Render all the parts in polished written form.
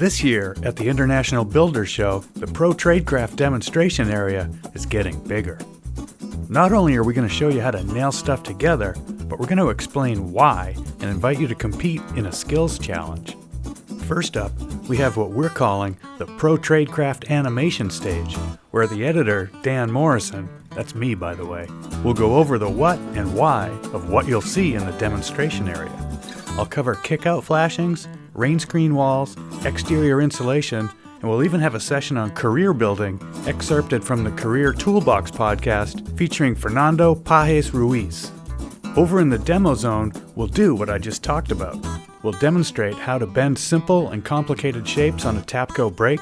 This year, at the International Builders Show, the ProTradeCraft demonstration area is getting bigger. Not only are we going to show you how to nail stuff together, but we're going to explain why and invite you to compete in a skills challenge. First up, we have what we're calling the ProTradeCraft Animation stage, where the editor, Dan Morrison, that's me by the way, will go over the what and why of what you'll see in the demonstration area. I'll cover kickout flashings, rainscreen walls, exterior insulation, and we'll even have a session on career building, excerpted from the Career Toolbox podcast featuring Fernando Pages Ruiz. Over in the demo zone, we'll do what I just talked about. We'll demonstrate how to bend simple and complicated shapes on a Tapco Brake.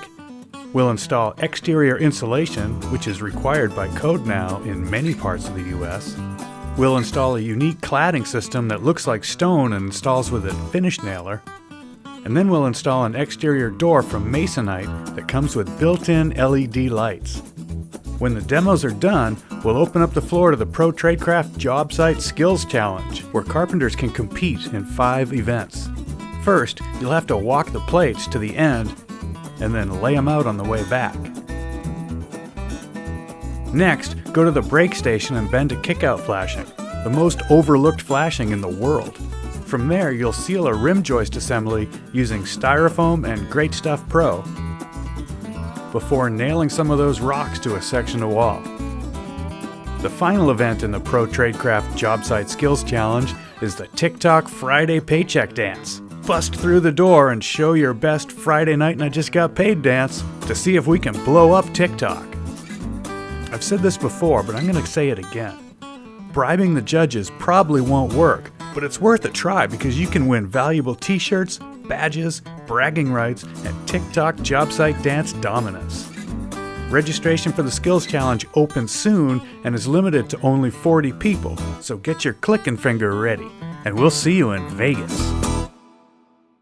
We'll install exterior insulation, which is required by code now in many parts of the US. We'll install a unique cladding system that looks like stone and installs with a finish nailer. And then we'll install an exterior door from Masonite that comes with built-in LED lights. When the demos are done, we'll open up the floor to the ProTradeCraft Jobsite Skills Challenge, where carpenters can compete in 5 events. First, you'll have to walk the plates to the end and then lay them out on the way back. Next, go to the brake station and bend a kickout flashing, the most overlooked flashing in the world. From there, you'll seal a rim joist assembly using Styrofoam and Great Stuff Pro before nailing some of those rocks to a section of wall. The final event in the ProTradeCraft Jobsite Skills Challenge is the TikTok Friday Paycheck Dance. Bust through the door and show your best Friday night and I just got paid dance to see if we can blow up TikTok. I've said this before, but I'm going to say it again. Bribing the judges probably won't work, but it's worth a try because you can win valuable t-shirts, badges, bragging rights, and TikTok Jobsite dance dominance. Registration for the Skills Challenge opens soon and is limited to only 40 people, so get your clicking finger ready, and we'll see you in Vegas.